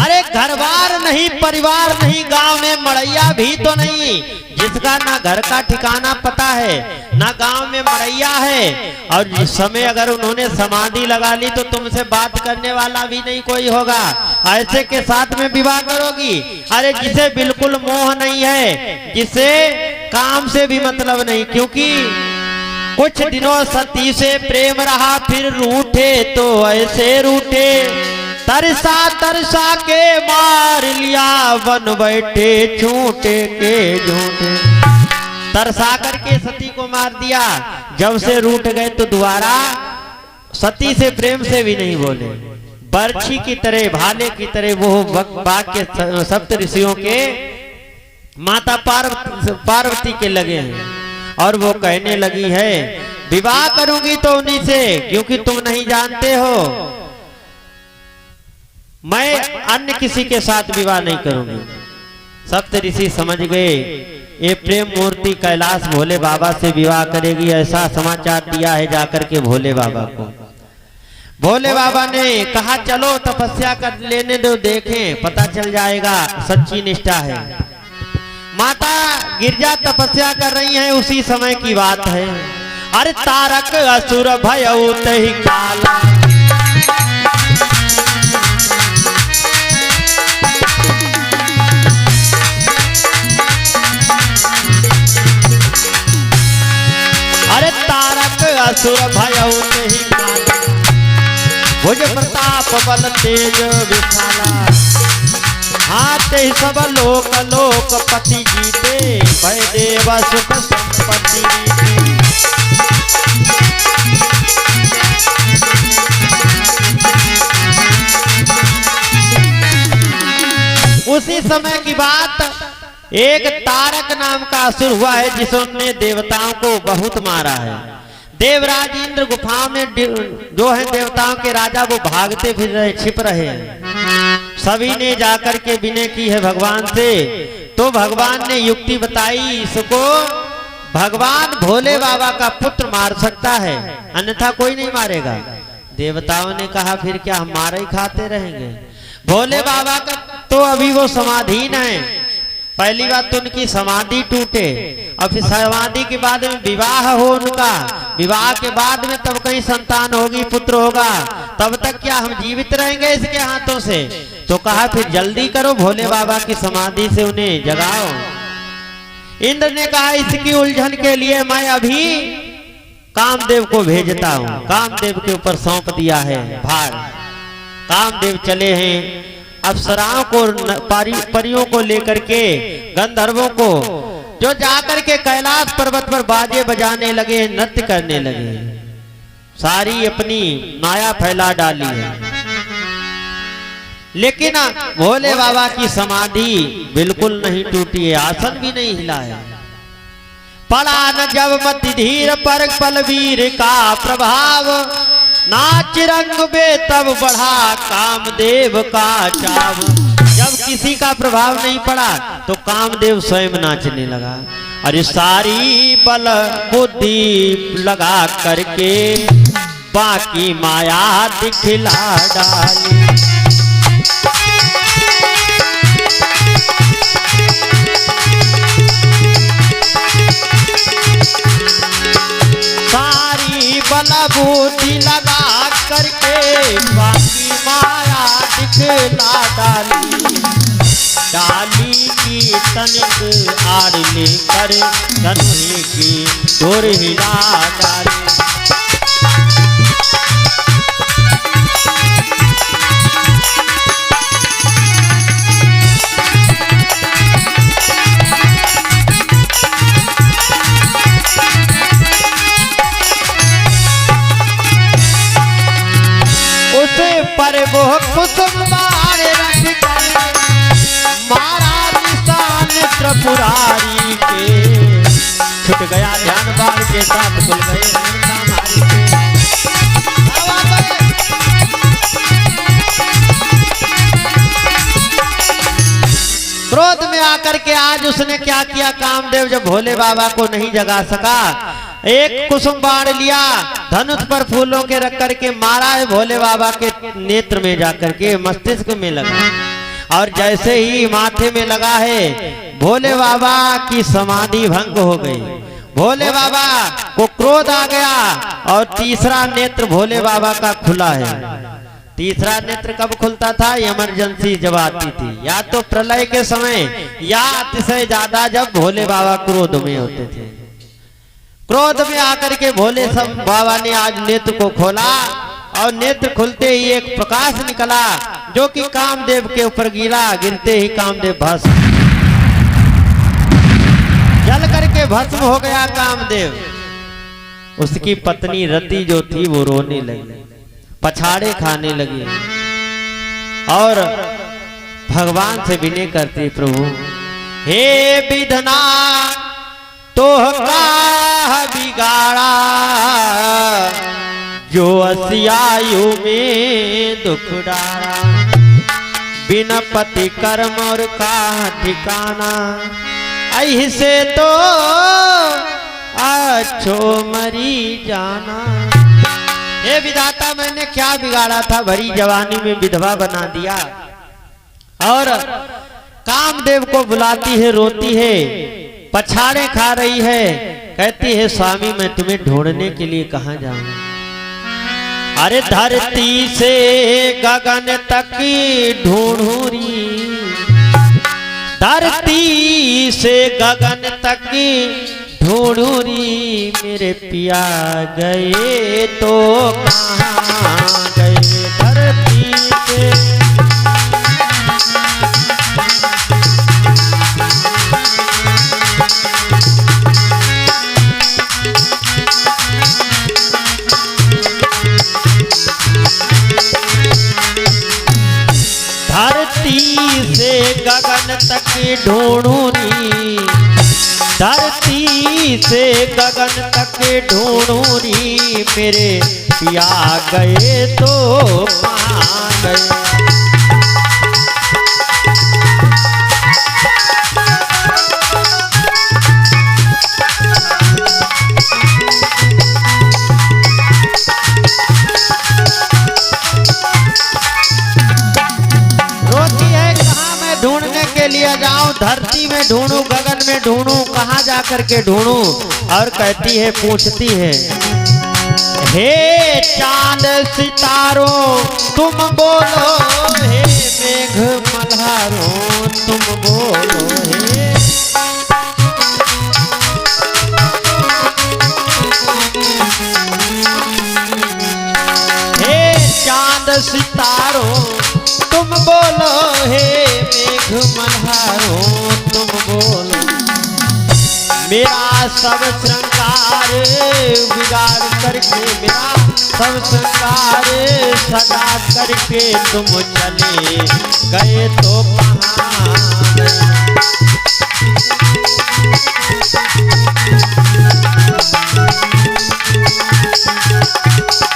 अरे घर बार नहीं, परिवार नहीं, गांव में मड़ैया भी तो नहीं, जिसका ना घर का ठिकाना पता है ना गांव में मड़ैया है, और जिस समय अगर उन्होंने समाधि लगा ली तो तुमसे बात करने वाला भी नहीं कोई होगा, ऐसे के साथ में विवाह करोगी? अरे जिसे बिल्कुल मोह नहीं है, जिसे काम से भी मतलब नहीं, क्योंकि कुछ दिनों सती से प्रेम रहा, फिर रूठे तो ऐसे रूठे, तरसा तरसा के मार लिया, बन बैठे झूठे के झूठे। तरसा करके सती को मार दिया, जब से रूठ गए तो दोबारा सती से प्रेम से भी नहीं बोले। बर्छी की तरह, भाले की तरह वो बाग के सप्त ऋषियों के माता पार्वती के लगे हैं, और वो कहने लगी है विवाह करूंगी तो उन्हीं से, क्योंकि तुम नहीं जानते हो मैं अन्य किसी के साथ विवाह नहीं करूंगी। सप्त ऋषि समझ गए ये प्रेम मूर्ति कैलाश भोले बाबा से विवाह करेगी, ऐसा समाचार दिया है जाकर के भोले बाबा को। भोले बाबा ने कहा चलो तपस्या कर लेने दो, देखें पता चल जाएगा सच्ची निष्ठा है। माता गिरजा तपस्या कर रही हैं, उसी समय की बात है। अरे तारक असुर भयउ तहि काला, अरे तारक असुर भयउ तहि काला, भुज प्रताप बल तेज विशाला, हाथ सब लोक लोकपति जीते, भय देव सुख संपत्ति रीते। उसी समय की बात, एक तारक नाम का असुर हुआ है जिसने देवताओं को बहुत मारा है। देवराज इंद्र गुफाओं में जो है देवताओं के राजा, वो भागते फिर रहे, छिप रहे हैं। सभी ने जाकर के विनय की है भगवान से, तो भगवान ने युक्ति बताई, इसको भगवान भोले बाबा का पुत्र मार सकता है, अन्यथा कोई नहीं मारेगा। देवताओं ने कहा फिर क्या हम मार ही खाते रहेंगे? भोले बाबा का तो अभी वो समाधीन है, पहली बात तो उनकी समाधि टूटे, और फिर समाधि के बाद में विवाह हो उनका, विवाह के बाद में तब कहीं संतान होगी, पुत्र होगा, तब तक क्या हम जीवित रहेंगे इसके हाथों से? तो कहा फिर जल्दी करो, भोले बाबा की समाधि से उन्हें जगाओ। इंद्र ने कहा इसकी उलझन के लिए मैं अभी कामदेव को भेजता हूँ। कामदेव के ऊपर सौंप दिया है भार। कामदेव चले हैं, अप्सराओं को, परियों को लेकर के, गंधर्वों को, जो जाकर के कैलाश पर्वत पर बाजे बजाने लगे, नृत्य करने लगे, सारी अपनी माया फैला डाली है। लेकिन भोले बाबा की समाधि बिल्कुल नहीं टूटी है, आसन भी नहीं हिला है। पड़ा न जब मति धीर पर बलवीर का प्रभाव, नाच रंग बे तब बढ़ा कामदेव का चाव। जब किसी का प्रभाव नहीं पड़ा तो कामदेव स्वयं नाचने लगा। अरे सारी बल बुद्धि लगा करके बाकी माया दिखला डाली। सारी बल बुद्धि लगा करके बाकी माया दिखला डाली। डाली की तनिक आड़ लेकर धनुष की डोर हिला डाली। पर वो कुसुम बाण रख कर मारा निशान त्रिपुरारी के। छुट गया ध्यान बाण के साथ खुल गए हमारी के। क्रोध में आकर के आज उसने क्या किया, कामदेव जब भोले बाबा को नहीं जगा सका, एक कुसुम बाण लिया, धनुष पर फूलों के रख करके मारा है भोले बाबा के नेत्र में जाकर के, मस्तिष्क में लगा। और जैसे ही माथे में लगा है भोले बाबा की समाधि भंग हो गई। भोले बाबा को क्रोध आ गया और तीसरा नेत्र भोले बाबा का खुला है। तीसरा नेत्र कब खुलता था? इमरजेंसी जब आती थी, या तो प्रलय के समय या अतिशय ज्यादा जब भोले बाबा क्रोध में होते थे। क्रोध में आकर के भोले सब बाबा ने आज नेत्र को खोला और नेत्र खुलते ही एक प्रकाश निकला जो कि कामदेव के ऊपर गिरा। गिरते ही कामदेव भस्म, जल करके भस्म हो गया कामदेव। उसकी पत्नी रति जो थी वो रोने लगी, पछाड़े खाने लगी और भगवान से विनय करती, प्रभु हे विधना तो का बिगाड़ा जो असियायु में दुख डारा। बिना पति कर्म और का ठिकाना ऐसे तो अच्छो मरी जाना। हे विधाता मैंने क्या बिगाड़ा था? भरी जवानी में विधवा बना दिया। और कामदेव को बुलाती है, रोती है, पछाड़े खा रही है, कहती है स्वामी मैं तुम्हें ढूंढने के लिए कहां जाऊं? अरे धरती से गगन तक ढूंढूरी, धरती से गगन तक ढूंढूरी, मेरे पिया गए तो कहां गए? धरती से से गगन तक ढूंढूरी, धरती से गगन तक ढूंढूरी, मेरे पिया गए तो कहां गए? जाऊं धरती में ढूंढूं, गगन में ढूंढूं, कहां जाकर के ढूंढूं? और कहती है, पूछती है, हे चांद सितारों तुम बोलो, हे मेघ मल्हारों तुम बोलो, हे चांद सितारों तुम बोलो, हे मेघ मल्हारों तुम बोलो, मेरा सब श्रृंगार बिगाड़ करके, मेरा सब श्रृंगार सजा करके तुम चले गए तो कहां गए?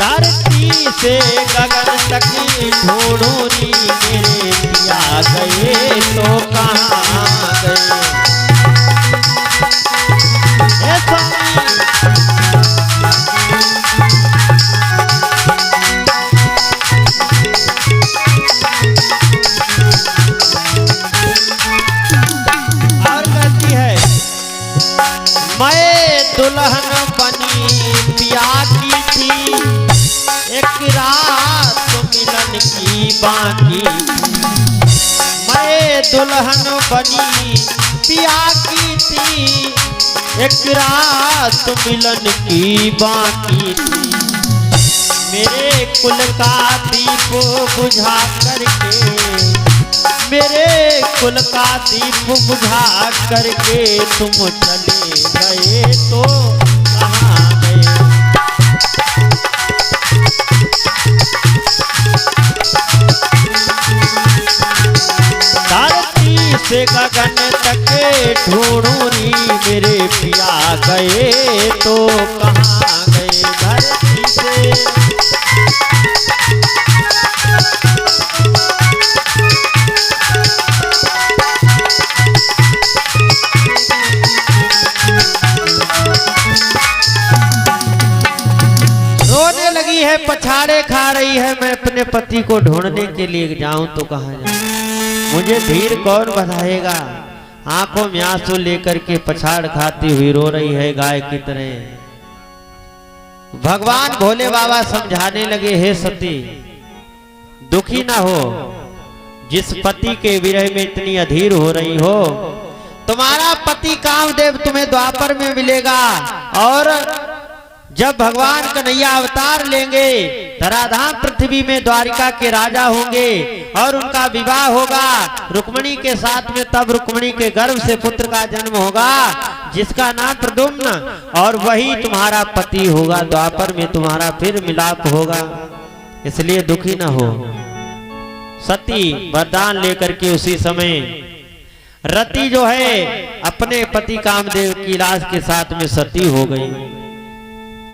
धरती से गगन तक ढूंढूरी, मेरे पिया गए तो कहां गए? और कहती है, मैं दुल्हन बनी पिया की थी, एक रात मिलन की बाकी, मैं दुल्हन बनी पिया की थी, एक रात मिलन की बाकी थी, मेरे कुल का दीप बुझा करके, मेरे कुल का दीप बुझा करके तुम चले गए तो कहां गए? धरती से गगन तक ढूंढूरी, मेरे पिया गए तो कहां गए? धरती से रोने लगी है, पछाड़े खा रही है, मैं अपने पति को ढूंढने के लिए जाऊं तो कहां जाऊं? मुझे धीर कौन बधाएगा। आंखों में आंसू लेकर के पछाड़ खाती हुई रो रही है गाय की तरह। भगवान भोले बाबा समझाने लगे, हे सती दुखी ना हो, जिस पति के विरह में इतनी अधीर हो रही हो, तुम्हारा पति कामदेव तुम्हें द्वापर में मिलेगा। और जब भगवान कन्हैया अवतार लेंगे, धराधाम पृथ्वी में द्वारिका के राजा होंगे और उनका विवाह होगा रुक्मिणी के साथ में। तब रुक्मिणी के गर्भ से पुत्र का जन्म होगा जिसका नाम प्रद्युम्न, और वही तुम्हारा पति होगा। द्वापर में तुम्हारा फिर मिलाप होगा, इसलिए दुखी न हो। सती वरदान लेकर के उसी समय रति जो है अपने पति कामदेव की लाश के साथ में सती हो गई।